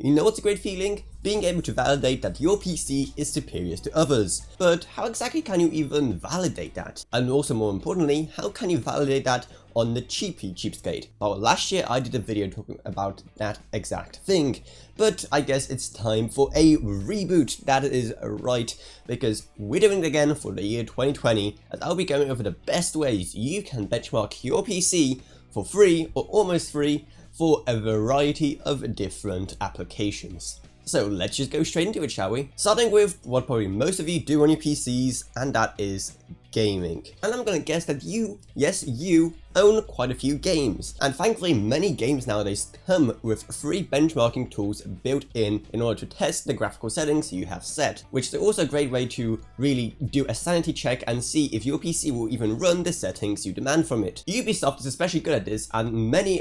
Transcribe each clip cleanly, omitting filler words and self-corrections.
You know what's a great feeling? Being able to validate that your PC is superior to others. But how exactly can you even validate that? And also more importantly, how can you validate that on the cheapskate? Well, last year I did a video talking about that exact thing. But I guess it's time for a reboot, that is right, because we're doing it again for the year 2020, as I'll be going over the best ways you can benchmark your PC for free or almost free for a variety of different applications. So let's just go straight into it, shall we? Starting with what probably most of you do on your PCs, and that is gaming. And I'm gonna guess that you, yes you, own quite a few games. And thankfully many games nowadays come with free benchmarking tools built in order to test the graphical settings you have set, which is also a great way to really do a sanity check and see if your PC will even run the settings you demand from it. Ubisoft is especially good at this, and many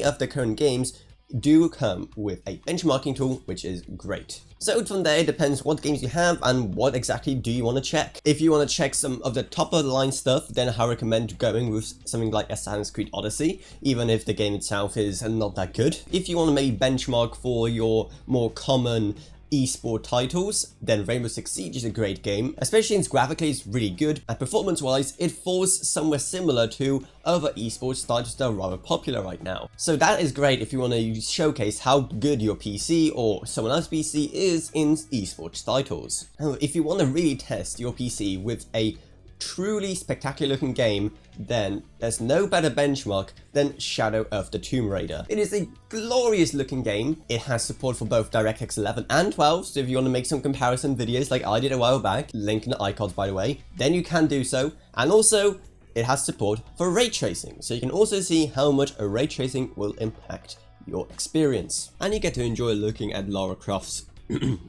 of the current games do come with a benchmarking tool, which is great. So from there, it depends what games you have and what exactly do you want to check. If you want to check some of the top of the line stuff, then I recommend going with something like Assassin's Creed Odyssey, even if the game itself is not that good. If you want to maybe benchmark for your more common esport titles, then Rainbow Six Siege is a great game, especially since graphically it's really good, and performance-wise it falls somewhere similar to other esports titles that are rather popular right now. So that is great if you want to showcase how good your PC or someone else's PC is in esports titles. Now, if you want to really test your PC with a truly spectacular looking game, then there's no better benchmark than Shadow of the Tomb Raider. It is a glorious looking game. It has support for both DirectX 11 and 12, so if you want to make some comparison videos like I did a while back, link in the icons by the way, then you can do so. And also it has support for ray tracing, so you can also see how much a ray tracing will impact your experience. And you get to enjoy looking at Lara Croft's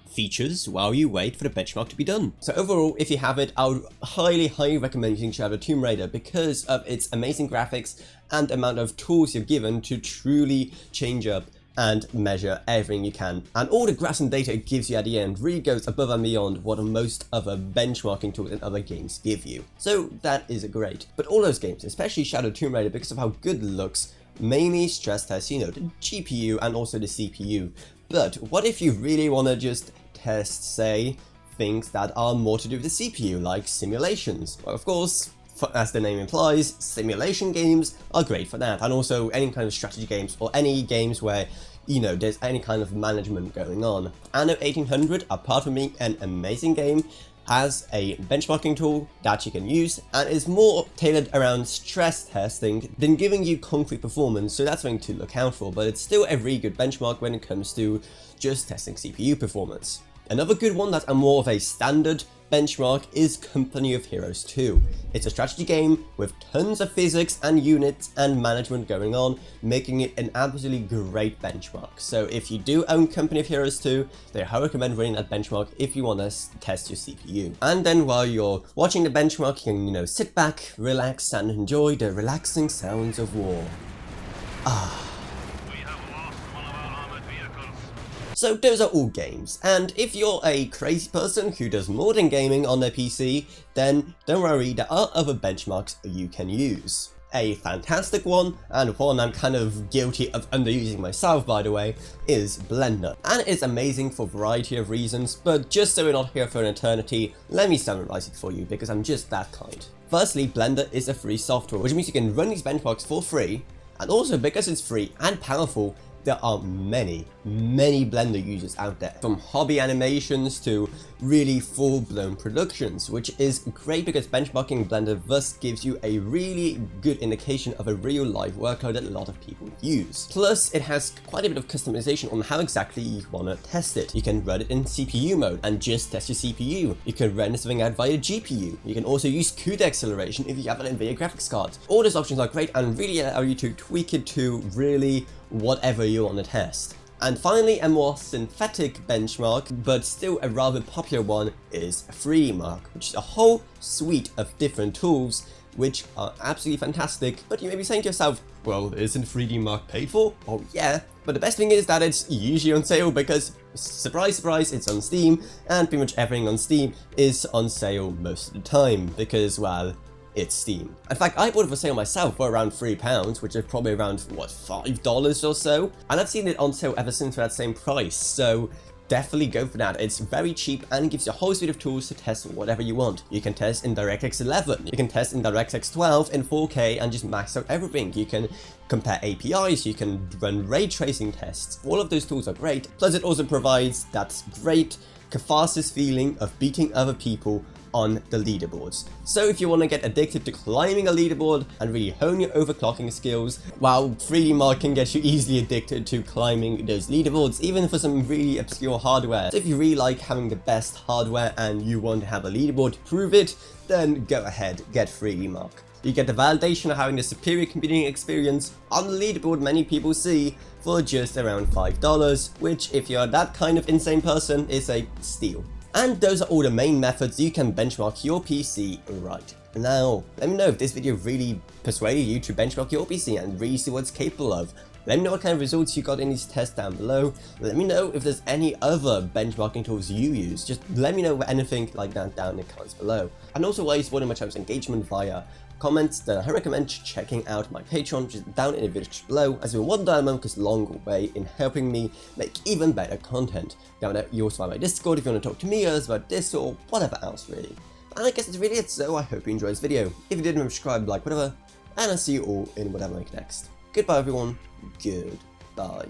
features while you wait for the benchmark to be done. So overall, if you have it, I would highly recommend using Shadow of the Tomb Raider because of its amazing graphics and amount of tools you're given to truly change up and measure everything you can. And all the graphs and data it gives you at the end really goes above and beyond what most other benchmarking tools in other games give you. So that is great. But all those games, especially Shadow of the Tomb Raider, because of how good it looks, mainly stress test, the GPU and also the CPU. But what if you really want to just test, say, things that are more to do with the CPU, like simulations? Well, of course, as the name implies, simulation games are great for that, and also any kind of strategy games or any games where there's any kind of management going on. Anno 1800, apart from being an amazing game, has a benchmarking tool that you can use and is more tailored around stress testing than giving you concrete performance, so that's something to look out for, but it's still a really good benchmark when it comes to just testing CPU performance. Another good one that's more of a standard benchmark is Company of Heroes 2. It's a strategy game with tons of physics and units and management going on, making it an absolutely great benchmark. So if you do own Company of Heroes 2, then I recommend running that benchmark if you want to test your CPU. And then while you're watching the benchmark, you can sit back, relax and enjoy the relaxing sounds of war. So those are all games, and if you're a crazy person who does more than gaming on their PC, then don't worry, there are other benchmarks you can use. A fantastic one, and one I'm kind of guilty of underusing myself by the way, is Blender. And it's amazing for a variety of reasons, but just so we're not here for an eternity, let me summarize it for you because I'm just that kind. Firstly, Blender is a free software, which means you can run these benchmarks for free, and also because it's free and powerful, there are many Blender users out there, from hobby animations to really full-blown productions, which is great because benchmarking Blender thus gives you a really good indication of a real life workload that a lot of people use. Plus, it has quite a bit of customization on how exactly you want to test it. You can run it in CPU mode and just test your CPU. You can render something out via GPU. You can also use CUDA acceleration if you have an NVIDIA graphics card. All those options are great and really allow you to tweak it to really whatever you want to test. And finally, a more synthetic benchmark, but still a rather popular one, is 3DMark, which is a whole suite of different tools which are absolutely fantastic. But you may be saying to yourself, well, isn't 3DMark paid for? Oh yeah, but the best thing is that it's usually on sale because, surprise surprise, it's on Steam, and pretty much everything on Steam is on sale most of the time because, well, it's Steam. In fact, I bought it for sale myself for around £3, which is probably around, what, $5 or so? And I've seen it on sale ever since for that same price, so definitely go for that. It's very cheap and gives you a whole suite of tools to test whatever you want. You can test in DirectX 11, you can test in DirectX 12 in 4K and just max out everything. You can compare APIs, you can run ray tracing tests. All of those tools are great. Plus it also provides that great catharsis feeling of beating other people on the leaderboards. So if you want to get addicted to climbing a leaderboard and really hone your overclocking skills, while 3D Mark can get you easily addicted to climbing those leaderboards, even for some really obscure hardware. So if you really like having the best hardware and you want to have a leaderboard to prove it, then go ahead, get 3D Mark. You get the validation of having the superior computing experience on the leaderboard many people see for just around $5, which if you're that kind of insane person is a steal. And those are all the main methods you can benchmark your PC right. Now, let me know if this video really persuaded you to benchmark your PC and really see what it's capable of. Let me know what kind of results you got in these tests down below. Let me know if there's any other benchmarking tools you use. Just let me know anything like that down in the comments below. And also while you're supporting my channel's engagement via comments, then I recommend checking out my Patreon, which is down in the video description below, as well $1 month goes a long way in helping me make even better content. Down there, you also find my Discord if you want to talk to me about this or whatever else really. And I guess that's really it, so I hope you enjoyed this video. If you did, subscribe, like, whatever, and I'll see you all in whatever I make next. Goodbye everyone, goodbye.